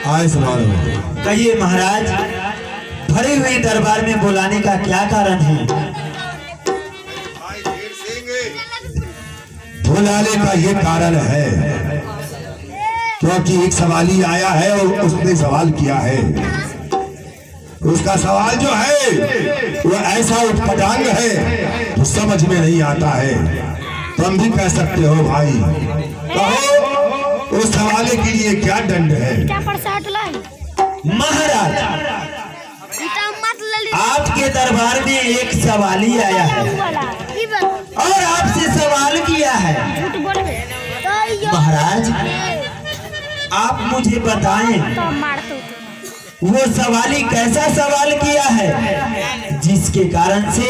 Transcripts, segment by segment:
आए सवाल कहिए महाराज, भरे हुए दरबार में बुलाने का क्या कारण है? बुलाने का ये कारण है क्योंकि एक सवाली आया है और उसने सवाल किया है। उसका सवाल जो है वो ऐसा उत्पटांग है तो समझ में नहीं आता है। तुम भी कह सकते हो भाई, कहो उस सवाले के लिए क्या दंड है? महाराज, आपके दरबार में एक सवाली आया है और आपसे सवाल किया है। महाराज, आप मुझे बताएं वो सवाली कैसा सवाल किया है जिसके कारण से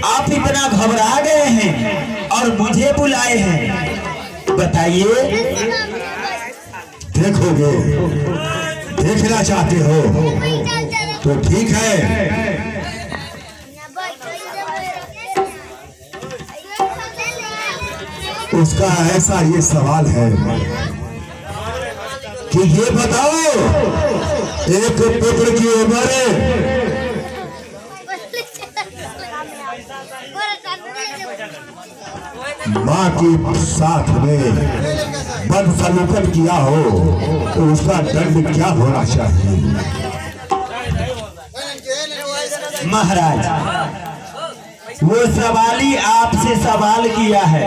आप इतना घबरा गए हैं और मुझे बुलाए हैं? बताइए। देखोगे, देखना चाहते हो तो ठीक है। उसका ऐसा ये सवाल है कि ये बताओ, एक पुत्र की उम्र माँ के साथ में बदसलूकत किया हो तो उसका दंड क्या होना चाहिए? महाराज, वो सवाली आपसे सवाल किया है।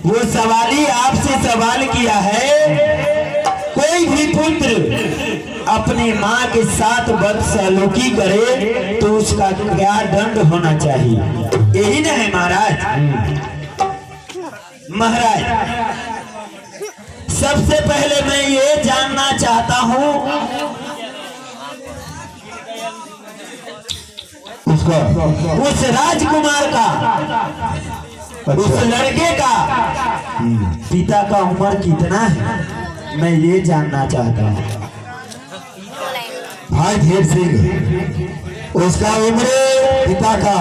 वो सवाली आपसे सवाल किया है, कोई भी पुत्र अपनी माँ के साथ बदसलूकी करे तो उसका क्या दंड होना चाहिए? यही ना है महाराज? महाराज, सबसे पहले मैं ये जानना चाहता हूँ उस राजकुमार का, उस लड़के का पिता का उम्र कितना है? मैं ये जानना चाहता हूँ। भाई धीर सिंह, उसका उम्र पिता का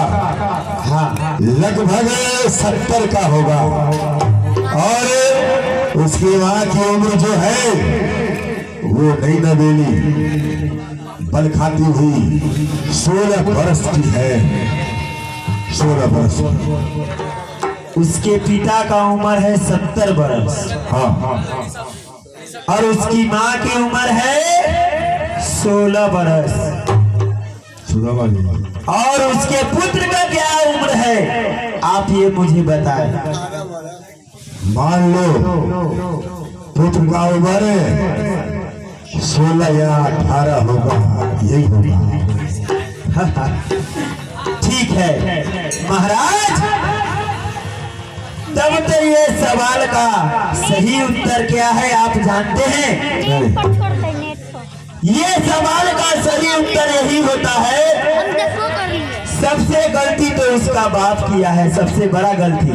हाँ लगभग 70 का होगा और उसकी माँ की उम्र जो है वो नई नवेली बल खाती हुई 16 बरस की है। 16 बरस। उसके पिता का उम्र है 70 बरस। हाँ। और उसकी माँ की उम्र है 16 बरस। और उसके पुत्र का क्या उम्र है, आप ये मुझे बताएं। मान लो पुत्र का उम्र 16 या 18 होगा, यही होगा। ठीक है महाराज, तब तो ये सवाल का सही उत्तर क्या है आप जानते हैं? ये सवाल का सही उत्तर यही होता है, सबसे गलती तो उसका बाप किया है, सबसे बड़ा गलती।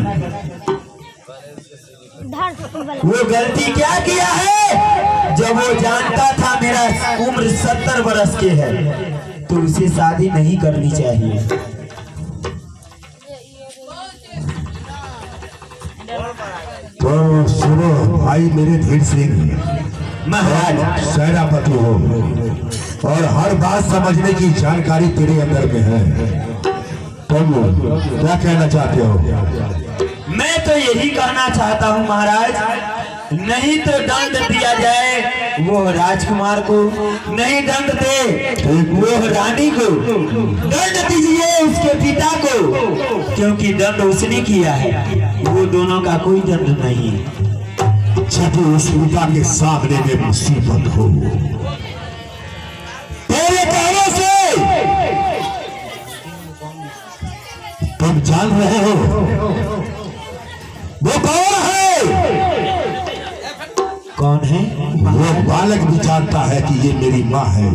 वो गलती क्या किया है? जब वो जानता था मेरा उम्र 70 बरस के है तो उसे शादी नहीं करनी चाहिए। तो सुनो भाई मेरे धीर सिंह, महाराज सेनापति हो और हर बात समझने की जानकारी तेरे अंदर में है। तुम क्या कहना चाहते हो? मैं तो यही कहना चाहता हूँ महाराज, नहीं तो दंड दिया जाए वो राजकुमार को, नहीं दंड दे वो रानी को, दंड दीजिए उसके पिता को, क्योंकि दंड उसने किया है, वो दोनों का कोई दंड नहीं है। जब उस पिता के सामने में मुसीबत हो, तेरे कहने से तुम जान रहे हो वो कौन है? कौन है? वो बालक भी जानता है कि ये मेरी माँ है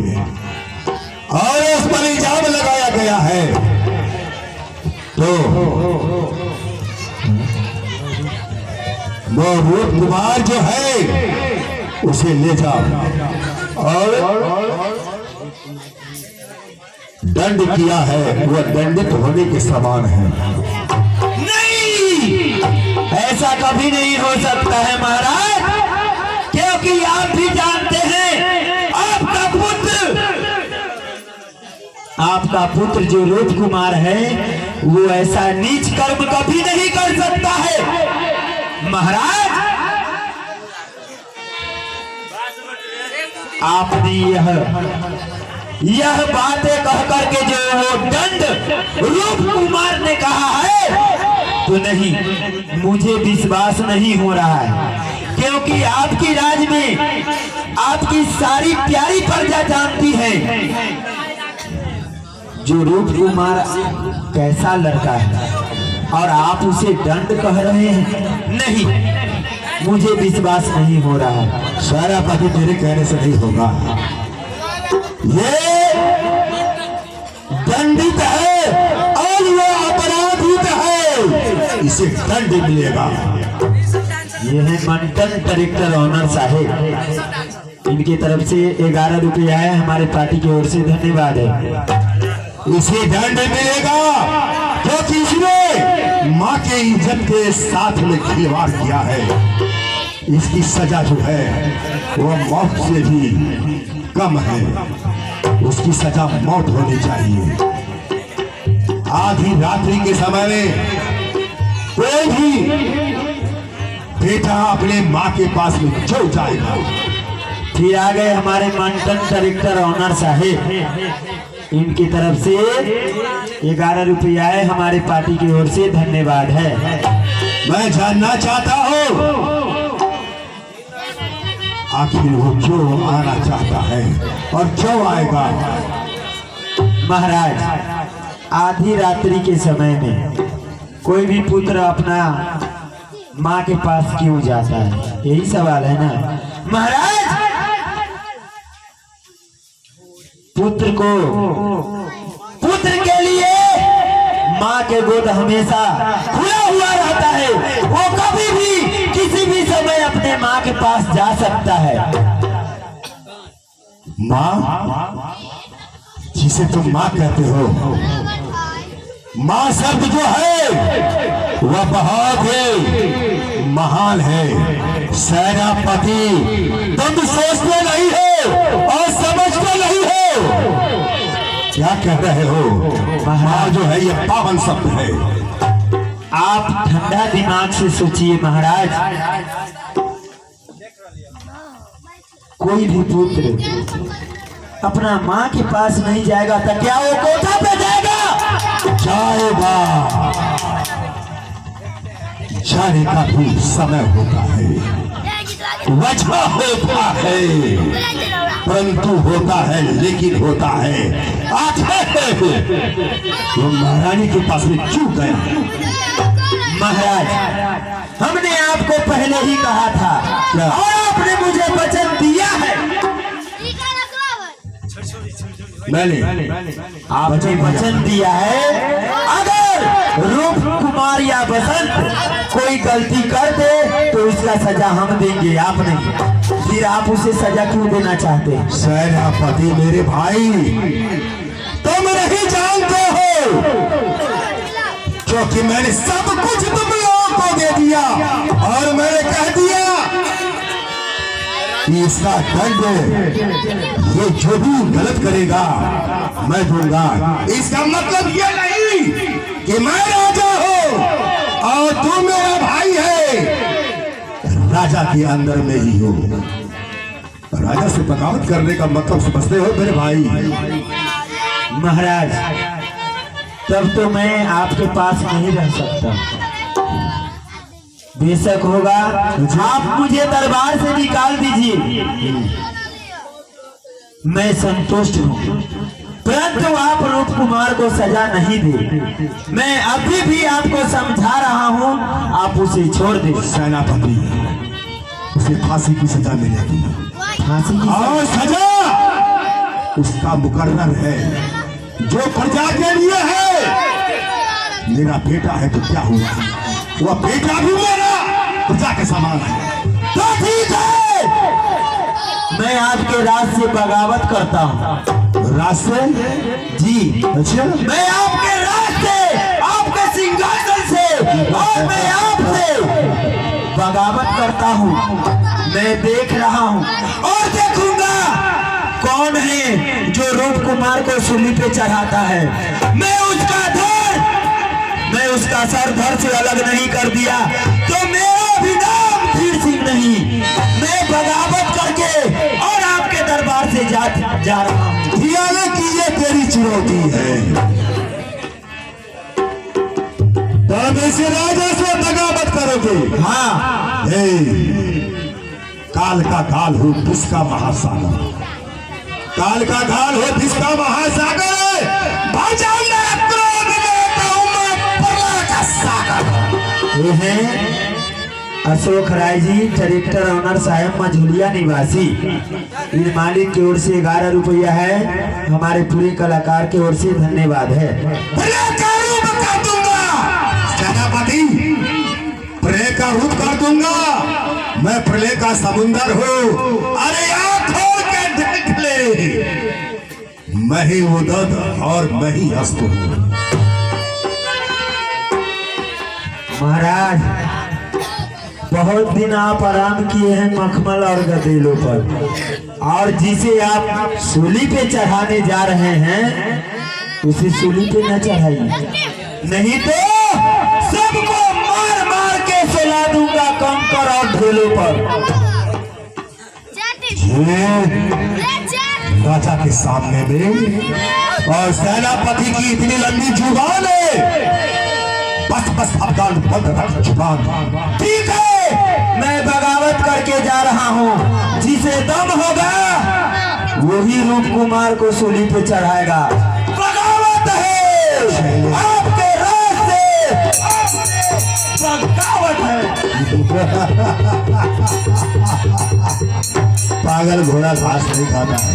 और उस पर इल्जाम लगाया गया है। तो वो रूप कुमार जो है उसे ले जाओ और दंड किया है, वो दंडित होने के समान है। नहीं, ऐसा कभी नहीं हो सकता है महाराज, क्योंकि आप भी जानते हैं आपका पुत्र जो रूप कुमार है वो ऐसा नीच कर्म कभी नहीं कर सकता है। महाराज, आपने यह बातें कह करके जो वो दंड रूप कुमार ने कहा है तो नहीं, मुझे विश्वास नहीं हो रहा है, क्योंकि आपकी राज में आपकी सारी प्यारी प्रजा जानती है जो रूप कुमार कैसा लड़का है, और आप उसे दंड कह रहे हैं। नहीं, मुझे विश्वास नहीं हो रहा है। सारा पति तेरे कहने से नहीं होगा। ये दंडित है और वो अपराधित है, इसे दंड मिलेगा। ये है मंटन डायरेक्टर ऑनर साहेब, इनकी तरफ से 11 रुपया है, हमारे पार्टी की ओर से धन्यवाद है। इसे दंड मिलेगा क्योंकि इसने माँ के इज्जत के साथ में खिलवाड़ किया है। इसकी सजा जो है वो मौत से भी कम है, उसकी सजा मौत होनी चाहिए। आधी रात्रि के समय में कोई भी बेटा अपने माँ के पास में जो जाएगा। फिर आ गए हमारे मंटन डायरेक्टर ऑनर साहेब, इनकी तरफ से 11 रुपया है, हमारे पार्टी की ओर से धन्यवाद है। मैं जानना चाहता हूँ आखिर वो क्यों आना चाहता है और क्यों आएगा। महाराज, आधी रात्रि के समय में कोई भी पुत्र अपना माँ के पास क्यों जाता है, यही सवाल है ना महाराज। पुत्र के लिए माँ के गोद हमेशा खुला हुआ रहता है, वो कभी भी किसी भी समय अपने माँ के पास जा सकता है। माँ जिसे तुम माँ कहते हो, माँ शब्द जो है वह बहुत ही महान है। सेनापति, तुम सोचते नहीं हो और समझते नहीं हो। क्या कह रहे हो? माँ जो है ये पावन शब्द है। आप ठंडा दिमाग से सोचिए महाराज, कोई भी पुत्र अपना माँ के पास नहीं जाएगा तो क्या वो कोठा पे जाएगा? जाएगा, जाने का भी समय होता है, वजह होता है, परंतु होता है लेकिन होता है। वो महारानी के पास में क्यों गया? महाराज, हमने आपको पहले ही कहा था क्या? और आपने मुझे वचन दिया है। मैंने आपने वचन दिया है, अगर रूप कुमार या बसंत कोई गलती कर दे तो इसका सजा हम देंगे, आप नहीं। फिर आप उसे सजा क्यों देना चाहते हैं? सेनापति मेरे भाई, तुम नहीं जानते हो, क्योंकि मैंने सब कुछ तुम लोगों को दे दिया और मैंने कह दिया कि इसका दंड ये जो भी गलत करेगा मैं दूंगा। इसका मतलब ये नहीं कि मैं राजा हूं और तू मेरा भाई है। राजा के अंदर में ही हो। राजा से बगावत करने का मतलब समझते हो मेरे भाई? महाराज, तब तो मैं आपके पास नहीं रह सकता। बेशक होगा, आप मुझे दरबार से निकाल दीजिए, मैं संतुष्ट हूँ, परंतु आप रूप कुमार को सजा नहीं दे। मैं अभी भी आपको समझा रहा हूँ, आप उसे छोड़ दे। सेनापति, उसे फांसी की सजा मिलेगी। फांसी की और सजा उसका मुकर्रर है जो प्रजा के लिए है। मेरा बेटा है तो क्या हुआ, वह बेटा भी मेरा प्रजा के समान है। तो ठीक है, मैं आपके राज से बगावत करता हूँ। राज से? जी अच्छा, मैं आपके राज से, आपके सिंहासन से, और मैं आपसे करता हूँ, मैं देख रहा हूँ और देखूंगा कौन है जो रूप कुमार को सूली पे चढ़ाता है। मैं उसका सर धड़ से अलग नहीं कर दिया तो मेरा भी नाम धीर सिंह नहीं। मैं बगावत करके और आपके दरबार से जा रहा हूँ। की ये तेरी चुनौती है, तब ऐसे राजा से बगावत करोगे। हाँ, काल का काल हो जिसका महासागर, काल का काल हो जिसका महासागर, क्रोध का सागर। ये है अशोक राय जी, डायरेक्टर ऑनर साहब मझुलिया निवासी। इन मालिक की ओर से 11 रुपया है, हमारे पूरे कलाकार की ओर से धन्यवाद है। सेनापति, प्रलय का रूप कर दूंगा, मैं प्रलय का समुंदर हूँ। अरे आँख खोल के देख ले, मैं ही उदद और मैं ही अस्त हूँ। महाराज, बहुत दिन आप आराम किए हैं मखमल और गदेलों पर, और जिसे आप सूली पे चढ़ाने जा रहे हैं उसे सूली पे न चढ़ाइए, नहीं तो सबको मार मार के सुला दूंगा कंकर और ढोलों पर। राजा के सामने में और सेनापति की इतनी लंबी जुबान है, बस अफगान बंद रख जुबान। ठीक है, मैं बगावत करके जा रहा हूँ, जिसे दम होगा वही रूप कुमार को सूली पे चढ़ाएगा। बगावत है आपके रास्ते, बगावत है। पागल घोड़ा घास नहीं खाता है।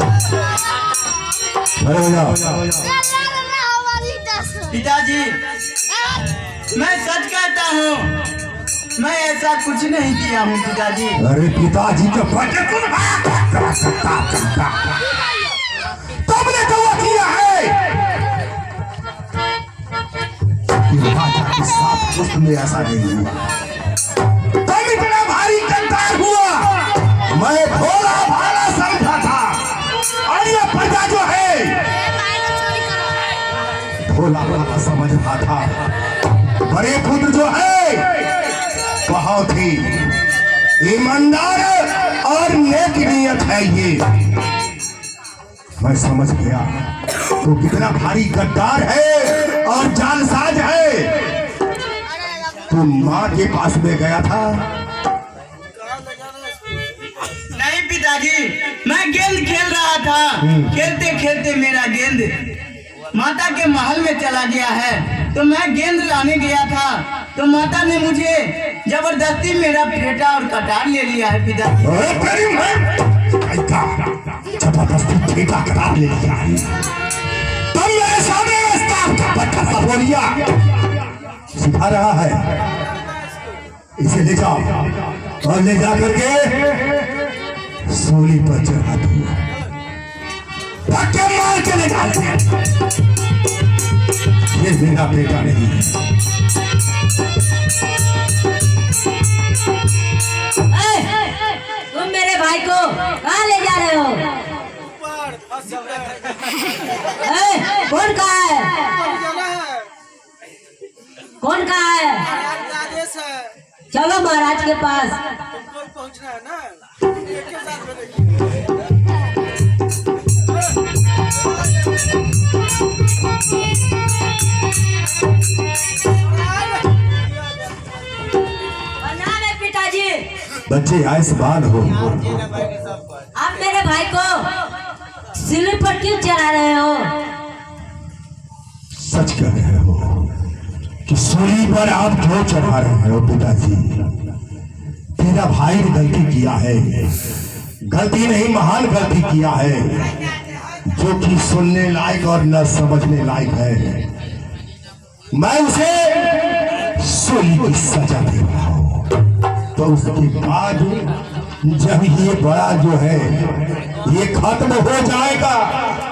पिताजी, मैं सच कहता हूँ, मैं ऐसा कुछ नहीं किया हूँ पिताजी। अरे पिताजी के बच्चे तुमने तो वो किया है। राजा के साथ कुछ में ऐसा नहीं हुआ, तुम इतना भारी गद्दार हुआ, मैं भोला भाला समझा था, और ये प्रजा जो है भोला भाला समझ रहा था। बड़े पुत्र जो है बहुत ही ईमानदार और नेक नियत है, ये मैं समझ गया तो कितना भारी गद्दार है और जालसाज है। तू माँ के पास में गया था? नहीं पिताजी, मैं गेंद खेल रहा था, खेलते खेलते मेरा गेंद माता के महल में चला गया है, तो मैं गेंद लाने गया था तो माता ने मुझे जबरदस्ती मेरा फेटा और कटार ले लिया है पिताजी। जबरदस्ती फेटा कटार ले लिया है, तुम मेरे सामने सिखा रहा है। इसे ले जाओ और ले जा करके सूली पर चढ़ा दूंगा, धक्के मार के ले जाओ। ये मेरा बेटा नहीं है। तुम मेरे भाई को कहाँ ले जा रहे हो? कौन कहा है? कौन कहा है? चलो महाराज के पास। पहुंचना है ना। पिताजी, बच्चे आयुष्मान हो। आप मेरे भाई को सूली पर क्यों चढ़ा रहे हो? सच कह रहे हो कि सूली पर आप क्यों चढ़ा रहे हो? पिताजी, तेरा भाई ने गलती किया है, गलती नहीं महान गलती किया है, जो कि सुनने लायक और न समझने लायक है। मैं उसे सूली की सजा दे रहा हूं, तो उसके बाद जब ये बड़ा जो है ये खत्म हो जाएगा,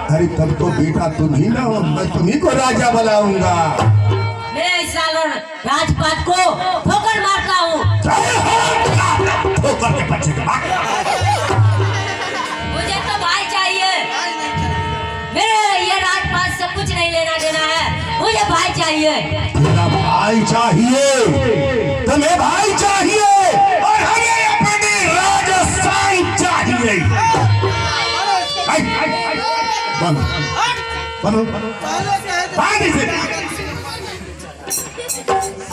अरे तब तो बेटा तुम ही ना हो, मैं तुम्ही को राजा बनाऊंगा। मैं इस साल राजपाट को ठोकर मारता हूँ। ठोकर के बच्चे का। मुझे तो भाई चाहिए। मेरे ये राजपाट से कुछ नहीं लेना देना है, मुझे भाई चाहिए। तेरा भाई चाहिए, तुम्हें भाई चाहिए, और हमें अपनी राजस्थान चाहिए। बनो बनो बांध इसे।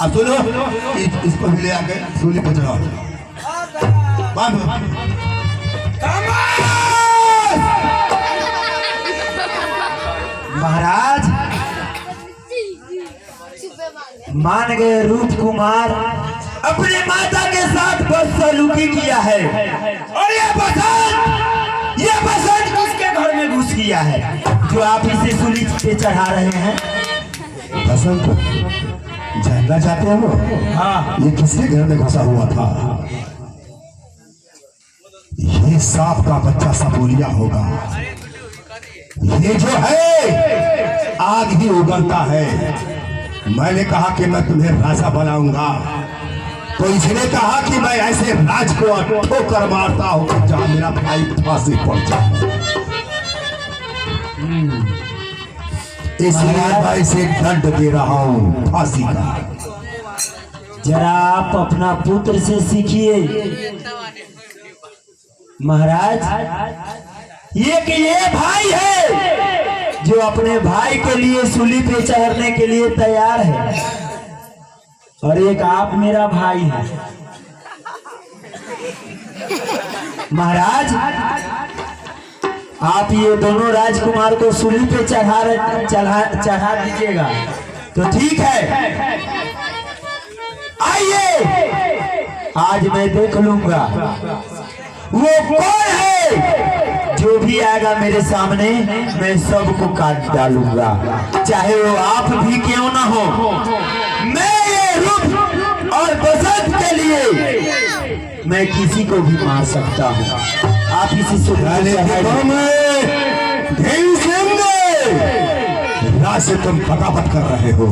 अब सुनो, इसको भी ले आके सूली पे चढ़ाओ। बांधो। महाराज मान गए रूप कुमार अपने माता के साथ बदसलूकी किया है, और ये बसंत किसके घर में घुस गया है जो आप इसे सूली पे चढ़ा रहे हैं? बसंत जानना चाहते हो? हाँ। ये किसके घर में घुसा हुआ था? ये सांप का बच्चा सबूलिया होगा। ये जो है आग ही उगलता है। मैंने कहा कि मैं तुम्हें राजा बनाऊंगा, तो इसने कहा कि मैं ऐसे राज को ठोकर मारता हूं जहां मेरा भाई फांसी पड़ जाए। इसलिए मैं इसे दंड दे रहा हूं, फांसी का। जरा आप अपना पुत्र से सीखिए महाराज। ये भाई है जो अपने भाई के लिए सूली पे चढ़ने के लिए तैयार है, और एक आप मेरा भाई है। महाराज आप ये दोनों राजकुमार को सूली पे चढ़ा दीजिएगा तो ठीक है। आइए आज मैं देख लूंगा वो कौन है। जो भी आएगा मेरे सामने मैं सबको काट डालूंगा, चाहे वो आप भी क्यों ना हो। मैं ये रूप और बसंत के लिए मैं किसी को भी मार सकता हूँ। आप इसी राज से तुम बगावत कर रहे हो,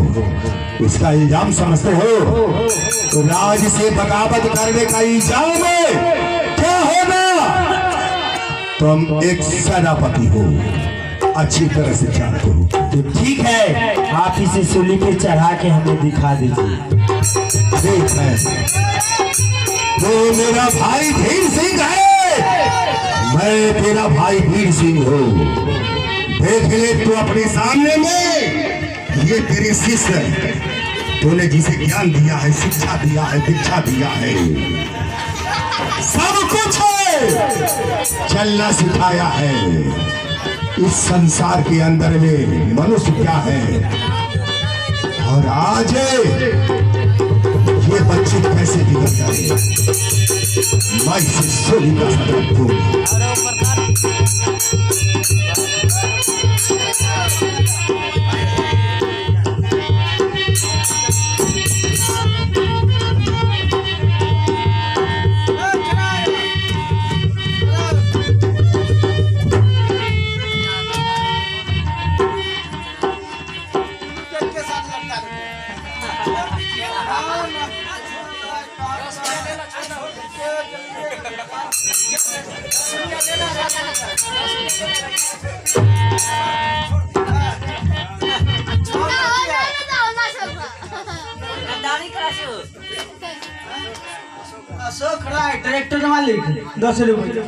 इसका इल्जाम समझते हो? तो राज से बगावत करने का इल्जाम क्या होगा? तुम एक सेनापति हो, अच्छी तरह से जानते हो। तो ठीक है, आप इसे सूली पे चढ़ा के हमें दिखा दीजिए। ठीक है, तो मेरा भाई भीर सिंह है, मैं तेरा भाई भीर सिंह हूँ। देख ले तू अपने सामने में, ये तेरे शिष्य है, तूने जिसे ज्ञान दिया है, शिक्षा दिया है, दीक्षा दिया है, सब कुछ है, चलना सिखाया है। इस संसार के अंदर में मनुष्य क्या है, और आज ये बच्चे कैसे बिगड़ गए, मैं इसे सूली का सजा दूंगा। अशोक राय ट्रैक्टर मालिक 10 रुपये।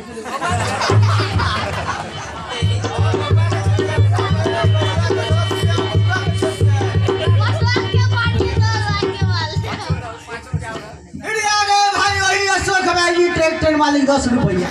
भाई वही अशोक राय जी ट्रैक्टर मालिक 10 रुपया।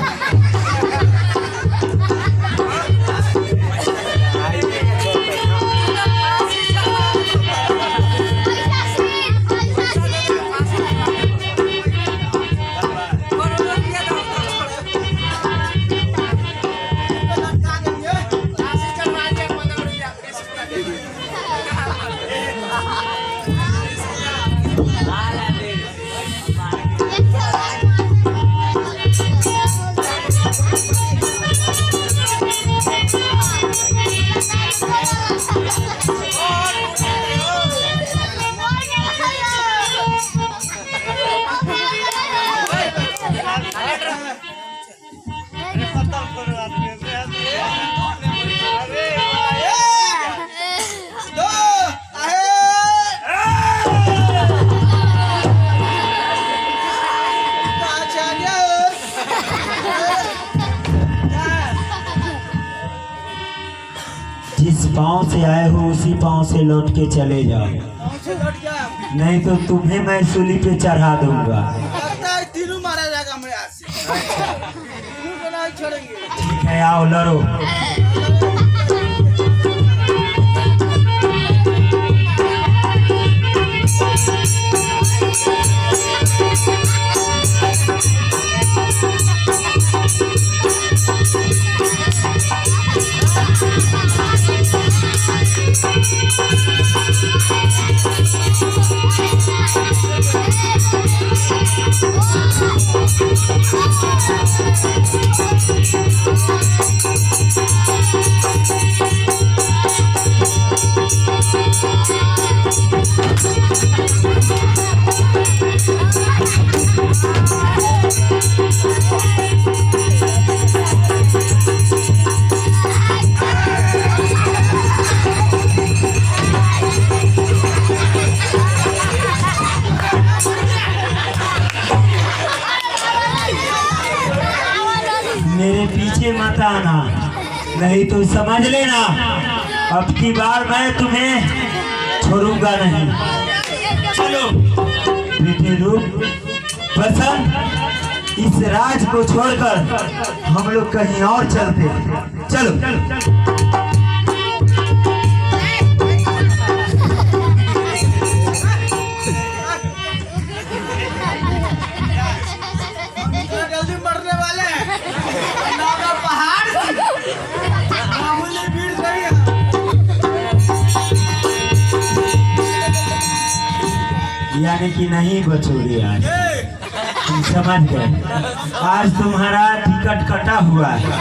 पाँव से आए हो उसी पाँव से लौट के चले जाओ, नहीं तो तुम्हें मैं सूली पे चढ़ा दूंगा। तीनों मारा जाएगा मैं आज से। तीनों को नहीं छोड़ेंगे। ठीक है, आओ लड़ो। मेरे पीछे मत आना, नहीं तो समझ लेना अब की बार मैं तुम्हें छोड़ूंगा नहीं। चलो बेटे रूप बसंत, इस राज को छोड़कर हम लोग कहीं और चलते। चलो। जल्दी मरने वाले हैं। नागा पहाड़ मामूली भीड़ नहीं है। यानी कि नहीं बचोगे आज, तुम समझ गए। आज तुम्हारा टिकट कटा हुआ है।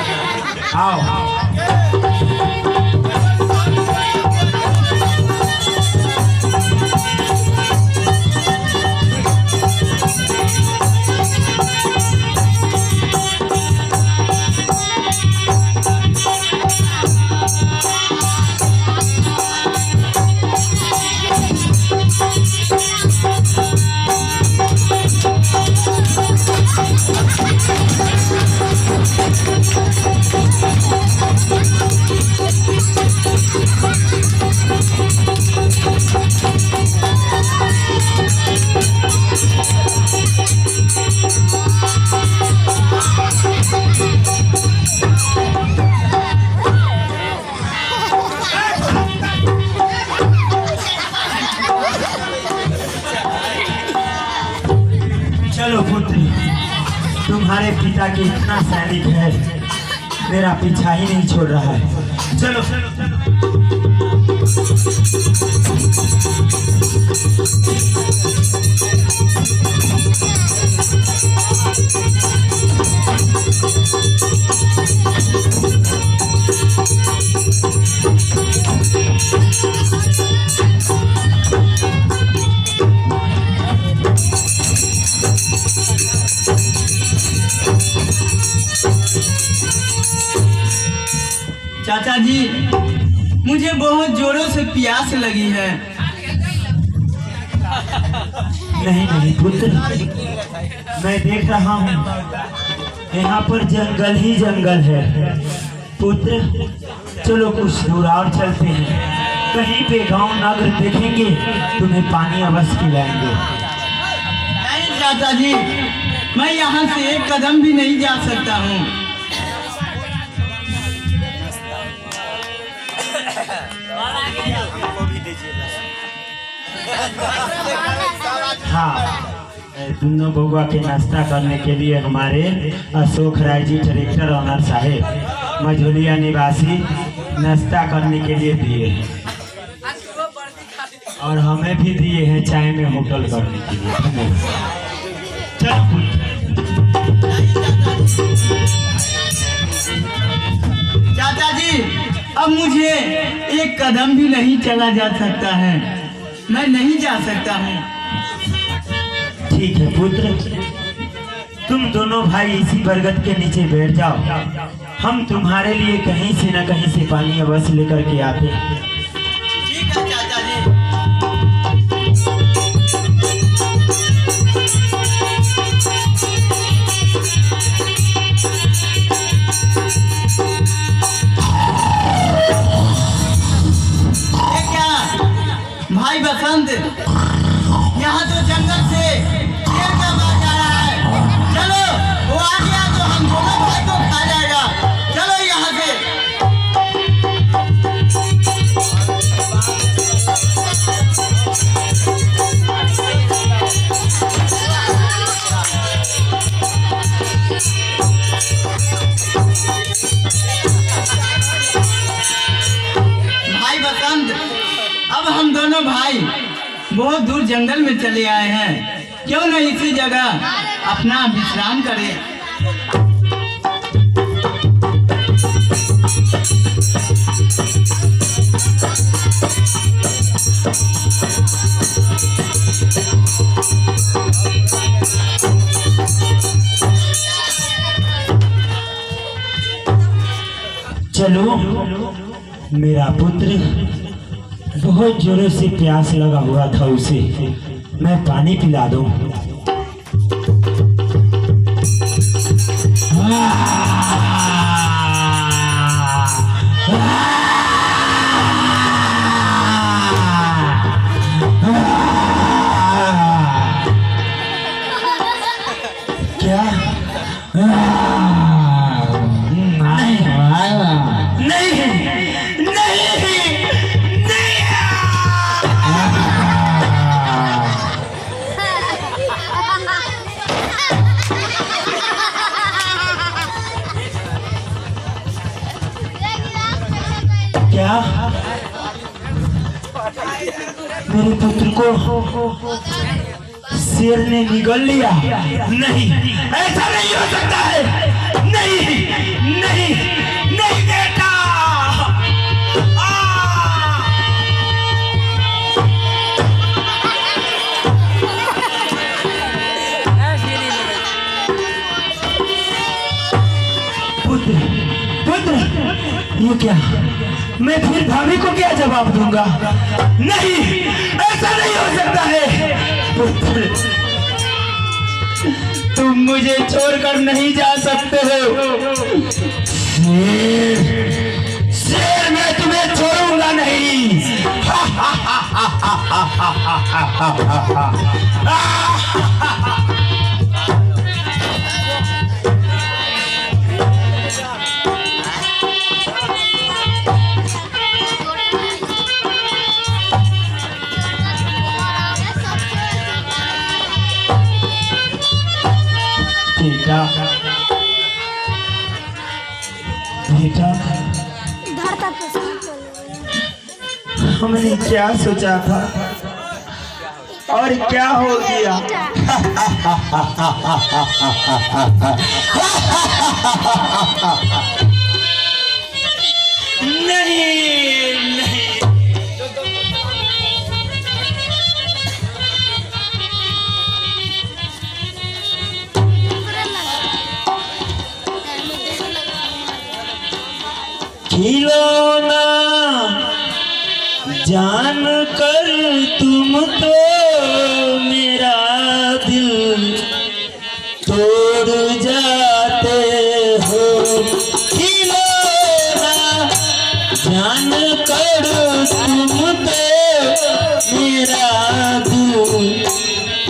आओ। चलो पुत्री, तुम्हारे पिता की इतना सैनिक है, मेरा पीछा ही नहीं छोड़ रहा है। चलो। चाचा जी, मुझे बहुत जोरों से प्यास लगी है। नहीं नहीं पुत्र, मैं देख रहा हूँ यहाँ पर जंगल ही जंगल है। पुत्र चलो कुछ दूर और चलते हैं, कहीं पे गांव नगर देखेंगे, तुम्हें पानी अवश्य पिलाएंगे। नहीं चाचा जी, मैं यहाँ से एक कदम भी नहीं जा सकता हूँ। हाँ, दोनों बउआ के नाश्ता करने के लिए हमारे Ashok Rai G tractor honour साहेब मझोलिया निवासी नाश्ता करने के लिए दिए हैं, और हमें भी दिए हैं चाय में होटल करने के लिए। चाचा जी, अब मुझे एक कदम भी नहीं चला जा सकता है, मैं नहीं जा सकता हूँ। ठीक है पुत्र, तुम दोनों भाई इसी बरगद के नीचे बैठ जाओ, हम तुम्हारे लिए कहीं से न कहीं से पानी अवश्य लेकर के आते हैं। ठीक है चाचा जी। यहाँ तो जंगल से शेर का बाज आ रहा है। चलो वो आ गया तो हम दोनों भाई को खा जाएगा। चलो यहाँ से। भाई बसंत, अब हम दोनों भाई बहुत दूर जंगल में चले आए हैं, क्यों न इसी जगह अपना विश्राम करें। चलो, मेरा पुत्र बहुत जोरों से प्यास लगा हुआ था, उसे मैं पानी पिला दूं। क्या? क्या मेरे पुत्र को शेर ने निगल लिया? नहीं, ऐसा नहीं हो सकता है। नहीं नहीं नहीं बेटा। पुत्र पुत्र, ये क्या? मैं फिर भाभी को क्या जवाब दूंगा? नहीं, ऐसा नहीं हो सकता है। पुत्र, तुम मुझे छोड़कर नहीं जा सकते हो। शेर, मैं तुम्हें छोड़ूंगा नहीं। बेटा बेटा, हमने क्या सोचा था और क्या हो गया? नहीं नहीं, खिलौना जान कर तुम तो मेरा दिल तोड़ जाते हो। खिलौना जान कर तुम तो मेरा दिल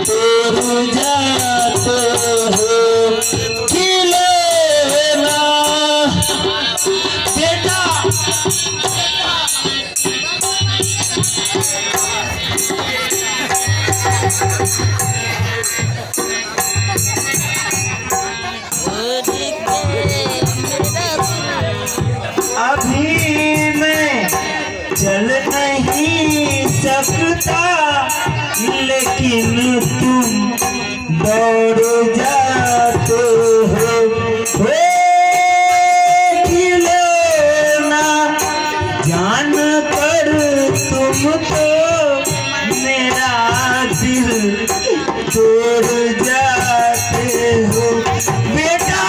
तोड़ जाते हो। खिलौना बेटा, अभी मैं चल नहीं सकता, लेकिन तुम दौड़ जाते हो। खिलौना जान कर तुम तो मेरा दिल तोड़ जाते हो। बेटा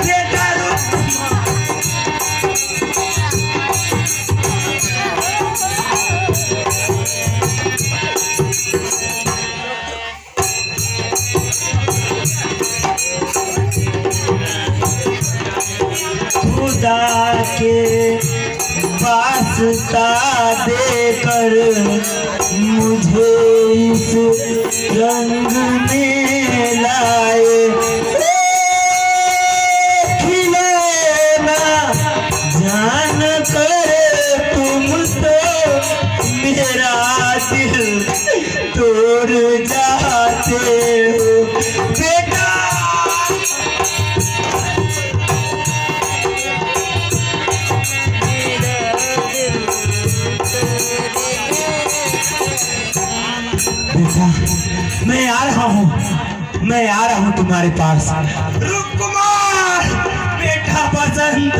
बेटा, खुदा के वास्ता देकर मुझे इस रंग में लाए खिलौना जान कर तुम तो मेरा दिल तोड़ जाते हो बेटा। बेटा मैं आ रहा हूँ, मैं आ रहा हूँ तुम्हारे पास। रुक कुमार, बेटा बसंत